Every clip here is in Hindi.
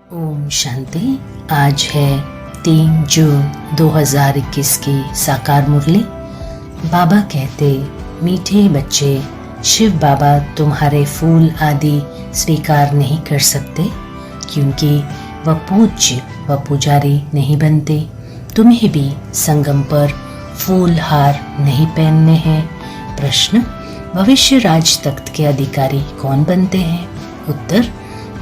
ओम शांति। आज है 3 जून 2021 की साकार मुरली। बाबा कहते, मीठे बच्चे, शिव बाबा तुम्हारे फूल आदि स्वीकार नहीं कर सकते क्योंकि वह पूज्य व पुजारी नहीं बनते। तुम्हें भी संगम पर फूल हार नहीं पहनने हैं। प्रश्न, भविष्य राज तख्त के अधिकारी कौन बनते हैं? उत्तर,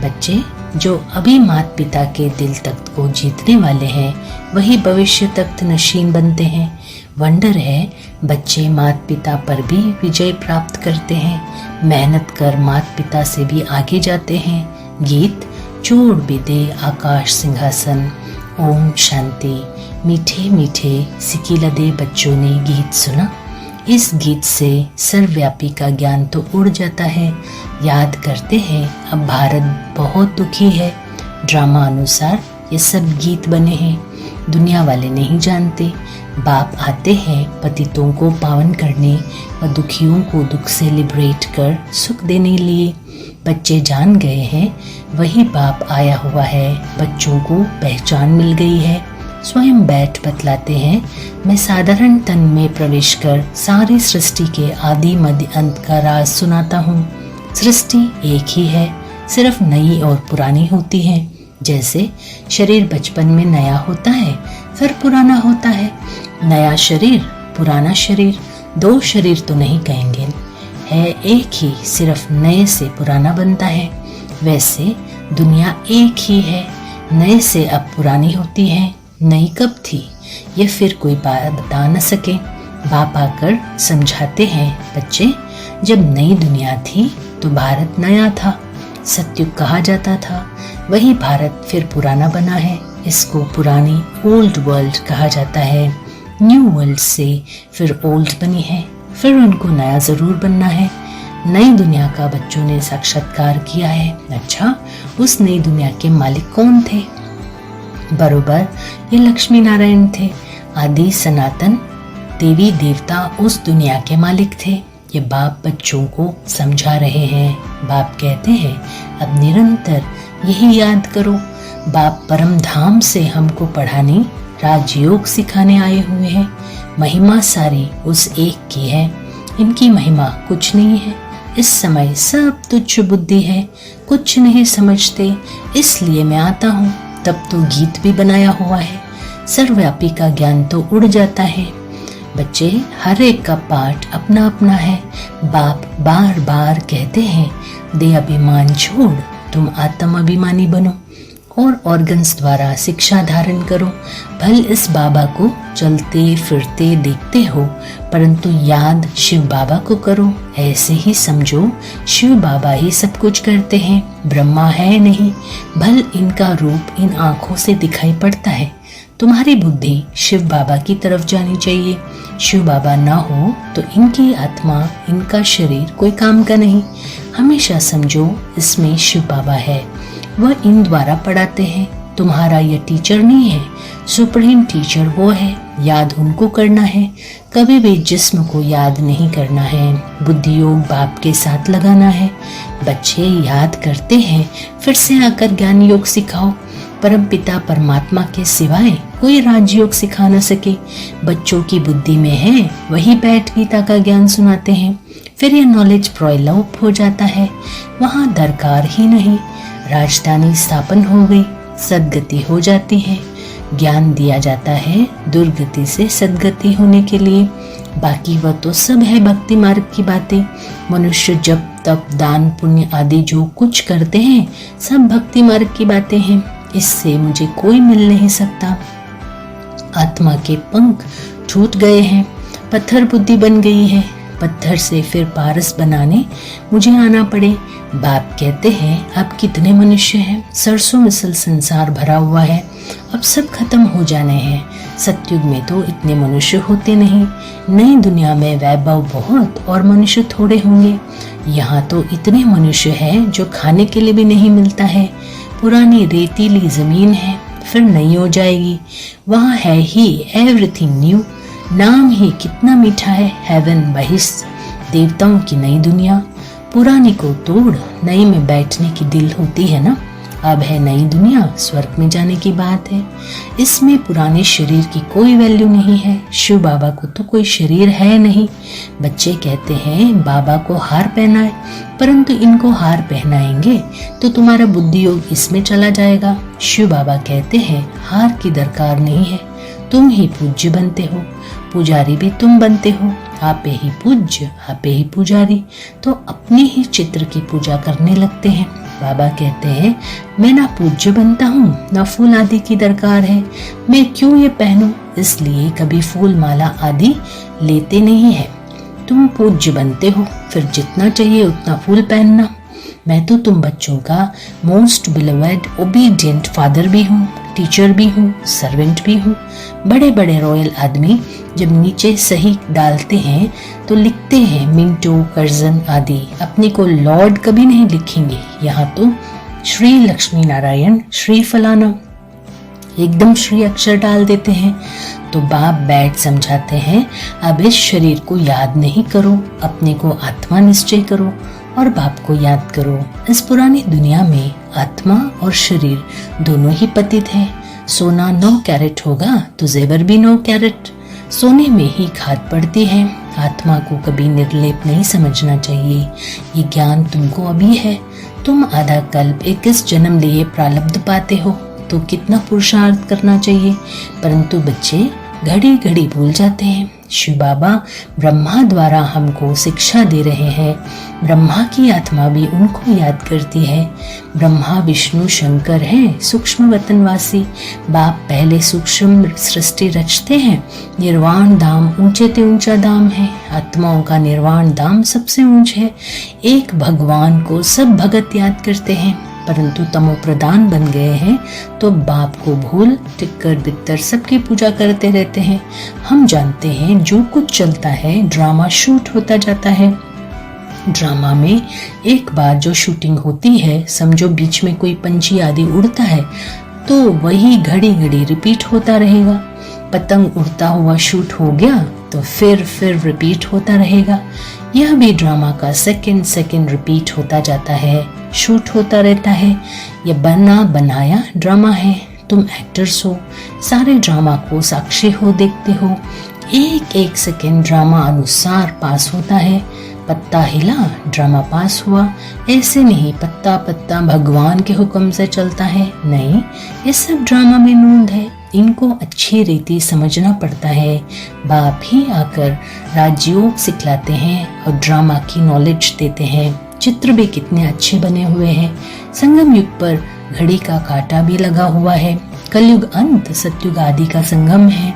बच्चे जो अभी माता पिता के दिल तख्त को जीतने वाले हैं वही भविष्य तख्त नशीन बनते हैं। वंडर है, बच्चे माता पिता पर भी विजय प्राप्त करते हैं, मेहनत कर माता पिता से भी आगे जाते हैं। गीत, चोड़ बिदे आकाश सिंहासन। ओम शांति। मीठे मीठे सिकिलदे बच्चों ने गीत सुना। इस गीत से सर्वव्यापी का ज्ञान तो उड़ जाता है। याद करते हैं, अब भारत बहुत दुखी है। ड्रामा अनुसार ये सब गीत बने हैं, दुनिया वाले नहीं जानते। बाप आते हैं पतितों को पावन करने व दुखियों को दुख से लिबरेट कर सुख देने लिए। बच्चे जान गए हैं वही बाप आया हुआ है। बच्चों को पहचान मिल गई है। स्वयं बैठ बतलाते हैं, मैं साधारण तन में प्रवेश कर सारी सृष्टि के आदि मध्य अंत का राज सुनाता हूँ। सृष्टि एक ही है, सिर्फ नई और पुरानी होती है। जैसे शरीर बचपन में नया होता है फिर पुराना होता है। नया शरीर, पुराना शरीर, दो शरीर तो नहीं कहेंगे, है एक ही, सिर्फ नए से पुराना बनता है। वैसे दुनिया एक ही है, नए से अब पुरानी होती है। नई कब थी ये फिर कोई बात बता न सके। बाप आकर समझाते हैं, बच्चे जब नई दुनिया थी तो भारत नया था, सतयुग कहा जाता था। वही भारत फिर पुराना बना है, इसको पुरानी ओल्ड वर्ल्ड कहा जाता है। न्यू वर्ल्ड से फिर ओल्ड बनी है, फिर उनको नया जरूर बनना है। नई दुनिया का बच्चों ने साक्षात्कार किया है। अच्छा, उस नई दुनिया के मालिक कौन थे? बरोबर ये लक्ष्मी नारायण थे। आदि सनातन देवी देवता उस दुनिया के मालिक थे। ये बाप बच्चों को समझा रहे हैं। बाप कहते हैं, अब निरंतर यही याद करो। बाप परम धाम से हमको पढ़ाने राजयोग सिखाने आए हुए हैं। महिमा सारी उस एक की है, इनकी महिमा कुछ नहीं है। इस समय सब तुच्छ बुद्धि है, कुछ नहीं समझते, इसलिए मैं आता हूँ। तब तो गीत भी बनाया हुआ है। सर्वव्यापी का ज्ञान तो उड़ जाता है। बच्चे, हर एक का पाठ अपना अपना है। बाप बार बार कहते हैं, दे अभिमान छोड़ तुम आत्म अभिमानी बनो और ऑर्गन्स द्वारा शिक्षा धारण करो। भल इस बाबा को चलते फिरते देखते हो, परंतु याद शिव बाबा को करो। ऐसे ही समझो शिव बाबा ही सब कुछ करते हैं, ब्रह्मा है नहीं। भल इनका रूप इन आँखों से दिखाई पड़ता है। तुम्हारी बुद्धि शिव बाबा की तरफ जानी चाहिए। शिव बाबा ना हो तो इनकी आत्मा, इनका शरीर कोई काम का नहीं। हमेशा समझो इसमें शिव बाबा है, वह इन द्वारा पढ़ाते हैं। तुम्हारा यह टीचर नहीं है, सुप्रीम टीचर वो है। याद उनको करना है, कभी भी जिस्म को याद नहीं करना है। बुद्धि योग बाप के साथ लगाना है। बच्चे याद करते हैं, फिर से आकर ज्ञान योग सिखाओ। परम पिता परमात्मा के सिवाय कोई राजयोग सिखा न सके। बच्चों की बुद्धि में है, वही बैठ गीता का ज्ञान सुनाते हैं। फिर यह नॉलेज प्रलोप हो जाता है, वहाँ दरकार ही नहीं। राजधानी स्थापन हो गई, सदगति हो जाती है। ज्ञान दिया जाता है दुर्गति से सदगति होने के लिए। बाकी वह तो सब है भक्ति मार्ग की बातें। मनुष्य जब तप दान पुण्य आदि जो कुछ करते हैं सब भक्ति मार्ग की बातें हैं। इससे मुझे कोई मिल नहीं सकता। आत्मा के पंख छूट गए हैं, पत्थर बुद्धि बन गई है। पत्थर से फिर पारस बनाने मुझे आना पड़े। बाप कहते हैं, अब कितने मनुष्य हैं, सरसों मिसल संसार भरा हुआ है, अब सब खत्म हो जाने हैं। सतयुग में तो इतने मनुष्य होते नहीं। नई दुनिया में वैभव बहुत और मनुष्य थोड़े होंगे। यहाँ तो इतने मनुष्य हैं जो खाने के लिए भी नहीं मिलता है। पुरानी रेतीली जमीन है, फिर नई हो जाएगी। वहाँ है ही एवरीथिंग न्यू। नाम ही कितना मीठा है, हेवन बहिष्ठ, देवताओं की नई दुनिया। पुरानी को तोड़ नई में बैठने की दिल होती है ना। अब है नई दुनिया, स्वर्ग में जाने की बात है। इसमें पुराने शरीर की कोई वैल्यू नहीं है। शिव बाबा को तो कोई शरीर है नहीं। बच्चे कहते हैं बाबा को हार पहनाए, परंतु इनको हार पहनाएंगे तो तुम्हारा बुद्धि योग इसमें चला जाएगा। शिव बाबा कहते हैं हार की दरकार नहीं है, तुम ही पूज्य बनते हो, पुजारी भी तुम बनते हो। आपे ही पूज्य, आपे ही पुजारी। तो अपने ही चित्र की पूजा करने लगते हैं। बाबा कहते हैं मैं ना पूज्य बनता हूँ, ना फूल आदि की दरकार है, मैं क्यों ये पहनूं, इसलिए कभी फूल माला आदि लेते नहीं है। तुम पूज्य बनते हो, फिर जितना चाहिए उतना फूल पहनना। मैं तो तुम बच्चों का मोस्ट बिलोवेड ओबीडियंट फादर भी हूँ, टीचर भी हूँ, सर्वेंट भी हूँ। बड़े बड़े रॉयल आदमी जब नीचे सही डालते हैं तो लिखते हैं मिंटो, कर्जन आदि, अपने को लॉर्ड कभी नहीं लिखेंगे। यहाँ तो श्री लक्ष्मी नारायण, श्री फलाना, एकदम श्री अक्षर डाल देते हैं। तो बाप बैठ समझाते हैं अब इस शरीर को याद नहीं करो, अपने को आत्मा निश्चय करो और बाप को याद करो। इस पुरानी दुनिया में आत्मा और शरीर दोनों ही पतित हैं। सोना 9 कैरेट होगा तो जेवर भी 9 कैरेट। सोने में ही खाद पड़ती है। आत्मा को कभी निर्लेप नहीं समझना चाहिए। ये ज्ञान तुमको अभी है। तुम आधा कल्प 21 जन्म लिए प्रारब्ध पाते हो तो कितना पुरुषार्थ करना चाहिए, परंतु बच्चे घड़ी घड़ी भूल जाते हैं। शिव बाबा ब्रह्मा द्वारा हमको शिक्षा दे रहे हैं। ब्रह्मा की आत्मा भी उनको याद करती है। ब्रह्मा विष्णु शंकर हैं, सूक्ष्म वतनवासी। बाप पहले सूक्ष्म सृष्टि रचते हैं। निर्वाण धाम ऊंचे ते ऊंचा धाम है। आत्माओं का निर्वाण धाम सबसे ऊंच है। एक भगवान को सब भगत याद करते हैं, परंतु तमो प्रधान बन गए हैं तो बाप को भूल टिक्कर बित्तर सबकी पूजा करते रहते हैं। हम जानते हैं जो कुछ चलता है ड्रामा शूट होता जाता है। ड्रामा में एक बार जो शूटिंग होती है, समझो बीच में कोई पंछी आदि उड़ता है तो वही घड़ी घड़ी रिपीट होता रहेगा। पतंग उड़ता हुआ शूट हो गया तो फिर रिपीट होता रहेगा। यह भी ड्रामा का सेकंड रिपीट होता जाता है, शूट होता रहता है। यह बना बनाया ड्रामा है। तुम एक्टर्स हो, सारे ड्रामा को साक्षी हो, देखते हो। एक एक सेकंड ड्रामा अनुसार पास होता है। पत्ता हिला, ड्रामा पास हुआ। ऐसे नहीं पत्ता पत्ता भगवान के हुक्म से चलता है, नहीं, ये सब ड्रामा में नूंद है। इनको अच्छी रीति समझना पड़ता है। बाप ही आकर राजयोग सिखलाते हैं और ड्रामा की नॉलेज देते हैं। चित्र भी कितने अच्छे बने हुए हैं। संगम युग पर घड़ी का कांटा भी लगा हुआ है। कलयुग अंत सतयुग आदि का संगम है।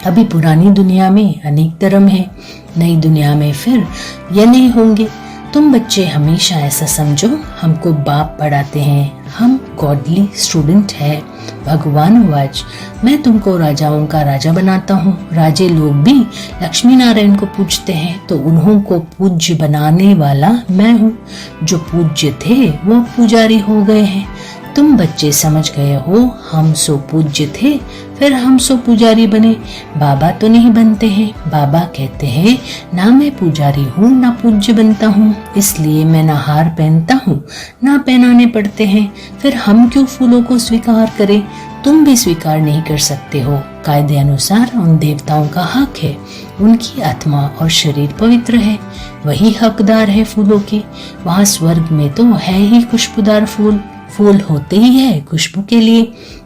अभी पुरानी दुनिया में अनेक धर्म है, नई दुनिया में फिर ये नहीं होंगे। तुम बच्चे हमेशा ऐसा समझो हमको बाप पढ़ाते हैं, हम गॉडली स्टूडेंट है। भगवान वाच मैं तुमको राजाओं का राजा बनाता हूँ। राजे लोग भी लक्ष्मी नारायण को पूजते हैं तो उन्हों को पूज्य बनाने वाला मैं हूँ। जो पूज्य थे वो पुजारी हो गए हैं। तुम बच्चे समझ गए हो हम सो पूज्य थे, फिर हम सो पुजारी बने। बाबा तो नहीं बनते हैं। बाबा कहते हैं ना मैं पुजारी हूँ ना पूज्य बनता हूँ, इसलिए मैं ना हार पहनता हूँ ना पहनाने पड़ते हैं। फिर हम क्यों फूलों को स्वीकार करें? तुम भी स्वीकार नहीं कर सकते हो। कायदे अनुसार उन देवताओं का हक है, उनकी आत्मा और शरीर पवित्र है, वही हकदार है फूलों के। वहाँ स्वर्ग में तो है ही खुशबूदार फूल। फूल होते ही है खुशबू के लिए,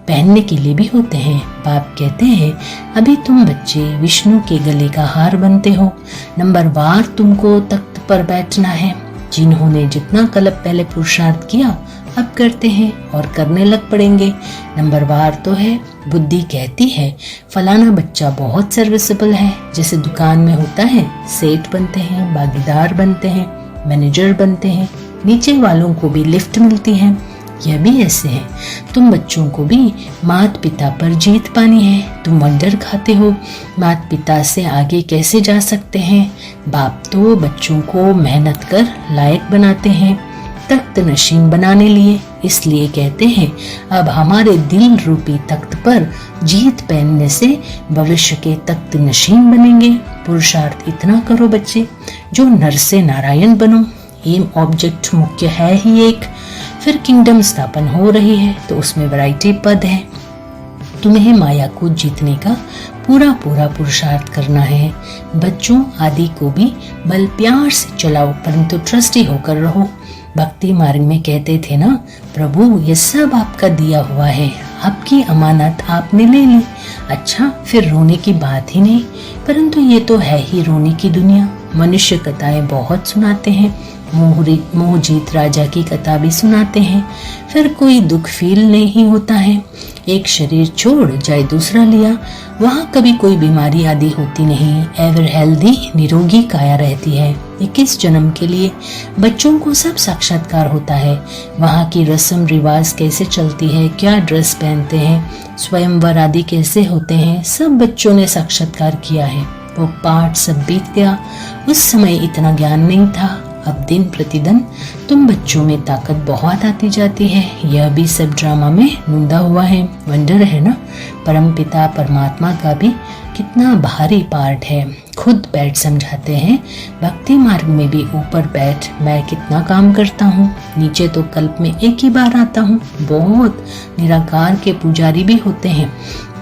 पहनने के लिए भी होते हैं। बाप कहते हैं अभी तुम बच्चे विष्णु के गले का हार बनते हो। नंबरवार तुमको तख्त पर बैठना है। जिन्होंने जितना कल्प पहले पुरुषार्थ किया अब करते हैं और करने लग पड़ेंगे। नंबरवार तो है। बुद्धि कहती है फलाना बच्चा बहुत सर्विसेबल है। जैसे दुकान में होता है, सेठ बनते हैं, भागीदार बनते हैं, मैनेजर बनते हैं, नीचे वालों को भी लिफ्ट मिलती है। यह भी ऐसे है। तुम बच्चों को भी माता पिता पर जीत पानी है। तुम मर्डर खाते हो, माता पिता से आगे कैसे जा सकते हैं? बाप तो बच्चों को मेहनत कर लायक बनाते हैं तख्त नशीन बनाने लिए। इसलिए कहते हैं अब हमारे दिल रूपी तख्त पर जीत पहनने से भविष्य के तख्त नशीन बनेंगे। पुरुषार्थ इतना करो बच्चे, जो नर से नारायण बनो। एम ऑब्जेक्ट मुख्य है ही एक। फिर किंगडम स्थापन हो रही है तो उसमें वैरायटी पद है। तुम्हें माया को जीतने का पूरा पूरा पुरुषार्थ करना है। बच्चों आदि को भी बल प्यार से चलाओ, परंतु ट्रस्टी होकर रहो। भक्ति मार्ग में कहते थे ना, प्रभु ये सब आपका दिया हुआ है, आपकी अमानत आपने ले ली। अच्छा, फिर रोने की बात ही नहीं, परंतु ये तो है ही रोने की दुनिया। मनुष्य कथाएं बहुत सुनाते हैं, मोहजीत राजा की कथा भी सुनाते हैं, फिर कोई दुख फील नहीं होता है। एक शरीर छोड़ जाए दूसरा लिया, वहाँ कभी कोई बीमारी आदि होती नहीं, एवर हेल्दी निरोगी काया रहती है। 21 जन्म के लिए बच्चों को सब साक्षात्कार होता है। वहाँ की रस्म रिवाज कैसे चलती है, क्या ड्रेस पहनते हैं, स्वयंवर आदि कैसे होते हैं, सब बच्चों ने साक्षात्कार किया है। वो पाठ सब बीत गया। उस समय इतना ज्ञान नहीं था। अब दिन प्रतिदिन तुम बच्चों में ताकत बहुत आती जाती है। यह भी सब ड्रामा में नूंदा हुआ है। वंडर है ना, परमपिता परमात्मा का भी कितना भारी पार्ट है। खुद बैठ समझाते हैं, भक्ति मार्ग में भी ऊपर बैठ मैं कितना काम करता हूँ, नीचे तो कल्प में एक ही बार आता हूँ। बहुत निराकार के पुजारी भी होते हैं,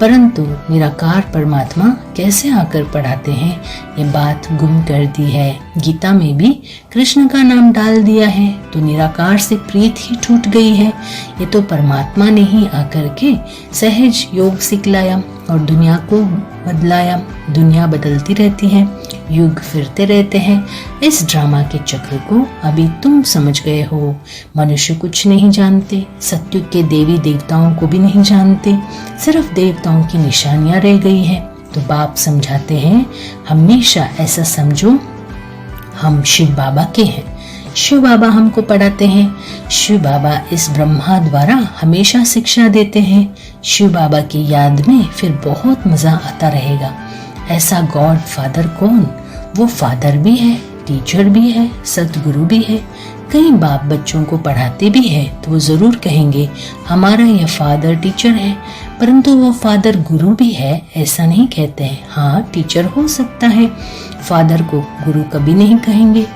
परंतु निराकार परमात्मा कैसे आकर पढ़ाते हैं, ये बात गुम कर दी है। गीता में भी कृष्ण का नाम डाल दिया है तो निराकार से प्रीत ही टूट गई है। ये तो परमात्मा ने ही आकर के सहज योग सिखलाया और दुनिया को बदलाया। दुनिया बदलती रहती है, युग फिरते रहते हैं। इस ड्रामा के चक्र को अभी तुम समझ गए हो। मनुष्य कुछ नहीं जानते, सत्युग के देवी देवताओं को भी नहीं जानते, सिर्फ देवताओं की निशानियां रह गई है। तो बाप समझाते हैं, हमेशा ऐसा समझो हम शिव बाबा के हैं। शिव बाबा हमको पढ़ाते हैं। शिव बाबा इस ब्रह्मा द्वारा हमेशा शिक्षा देते हैं। शिव बाबा की याद में फिर बहुत मजा आता रहेगा। ऐसा गॉड फादर कौन? वो फादर भी है, टीचर भी है, सतगुरु भी है। कई बाप बच्चों को पढ़ाते भी है तो वो जरूर कहेंगे हमारा यह फादर टीचर है, परंतु वो फादर गुरु भी है ऐसा नहीं कहते हैं। हाँ, टीचर हो सकता है, फादर को गुरु कभी नहीं कहेंगे।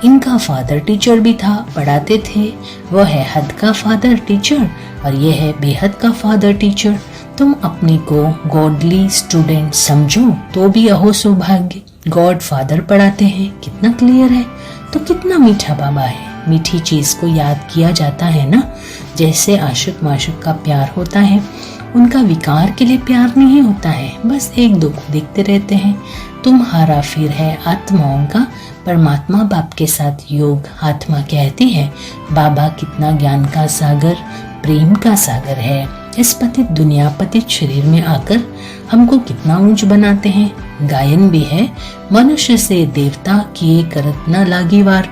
इनका फादर टीचर भी था, पढ़ाते थे। वह है हद का फादर टीचर और यह है बेहद का फादर टीचर। तुम अपने को गॉडली स्टूडेंट समझो तो भी अहो सौभाग्य। गॉड फादर पढ़ाते हैं, कितना क्लियर है। तो कितना मीठा बाबा है। मीठी चीज को याद किया जाता है ना, जैसे आशिक माशुक का प्यार होता है, उनका विकार के लिए प्यार नहीं होता है, बस एक दो को देखते रहते हैं। तुम्हारा फिर है आत्माओं का परमात्मा बाप के साथ योग। आत्मा कहती है बाबा कितना ज्ञान का सागर, प्रेम का सागर है। इस पतित दुनिया पतित शरीर में आकर हमको कितना ऊंच बनाते हैं। गायन भी है, मनुष्य से देवता किए करत न लागी वार।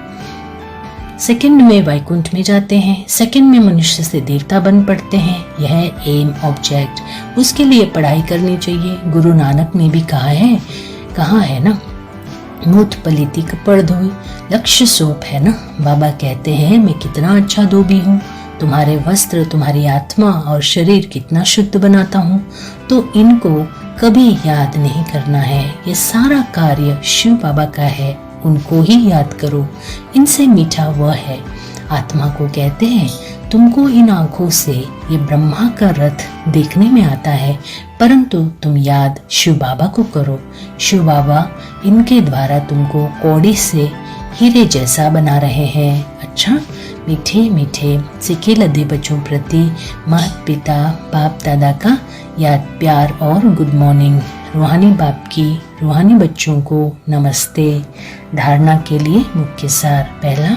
सेकंड में वैकुंठ में जाते हैं, सेकंड में मनुष्य से देवता बन पड़ते हैं। यह एम ऑब्जेक्ट, उसके लिए पढ़ाई करनी चाहिए। गुरु नानक ने भी कहा है ना, मूठ पलीती कपड़ धोई, लक्ष्य सोप है ना। बाबा कहते हैं मैं कितना अच्छा धोबी हूँ, तुम्हारे वस्त्र तुम्हारी आत्मा और शरीर कितना शुद्ध बनाता हूँ। तो इनको कभी याद नहीं करना है, ये सारा कार्य शिव बाबा का है, उनको ही याद करो। इनसे मीठा वह है। आत्मा को कहते हैं तुमको इन आंखों से ये ब्रह्मा का रथ देखने में आता है, परंतु तुम याद शिव बाबा को करो। शिव बाबा इनके द्वारा तुमको कौड़ी से हीरे जैसा बना रहे हैं। अच्छा, मीठे मीठे सिके लदे बच्चों प्रति माता पिता बाप दादा का याद प्यार और गुड मॉर्निंग। रूहानी बाप की रूहानी बच्चों को नमस्ते। धारणा के लिए मुख्य सार। पहला,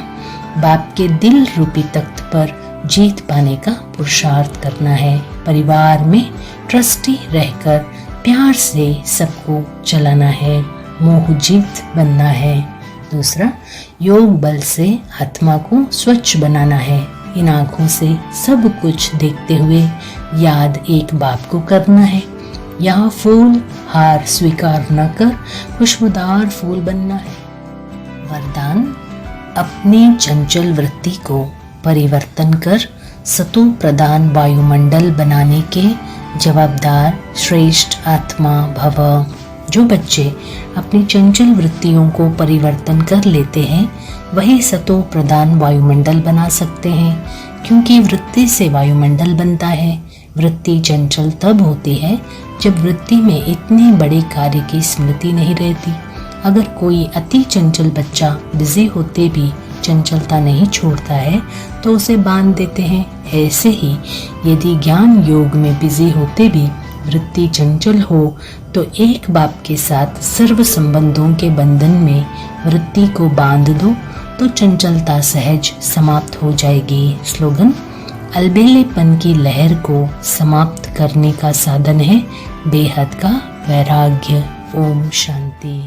बाप के दिल रूपी तख्त पर जीत पाने का पुरुषार्थ करना है। परिवार में ट्रस्टी रहकर प्यार से सबको चलाना है, मोहजीत बनना है। दूसरा, योग बल से आत्मा को स्वच्छ बनाना है। इन आँखों से सब कुछ देखते हुए याद एक बाप को करना है। यहाँ फूल हार स्वीकार न कर खुशबूदार फूल बनना है। वरदान, अपनी चंचल वृत्ति को परिवर्तन कर सतो प्रदान वायुमंडल बनाने के जवाबदार श्रेष्ठ आत्मा भव। जो बच्चे अपनी चंचल वृत्तियों को परिवर्तन कर लेते हैं वही सतो प्रदान वायुमंडल बना सकते हैं। क्योंकि वृत्ति से वायुमंडल बनता है। वृत्ति चंचल तब होती है जब वृत्ति में इतने बड़े कार्य की स्मृति नहीं रहती। अगर कोई अति चंचल बच्चा बिजी होते भी चंचलता नहीं छोड़ता है तो उसे बांध देते हैं। ऐसे ही यदि ज्ञान योग में बिजी होते भी वृत्ति चंचल हो तो एक बाप के साथ सर्व संबंधों के बंधन में वृत्ति को बांध दो तो चंचलता सहज समाप्त हो जाएगी। स्लोगन: अलबेलेपन की लहर को समाप्त करने का साधन है बेहद का वैराग्य। ओम शांति।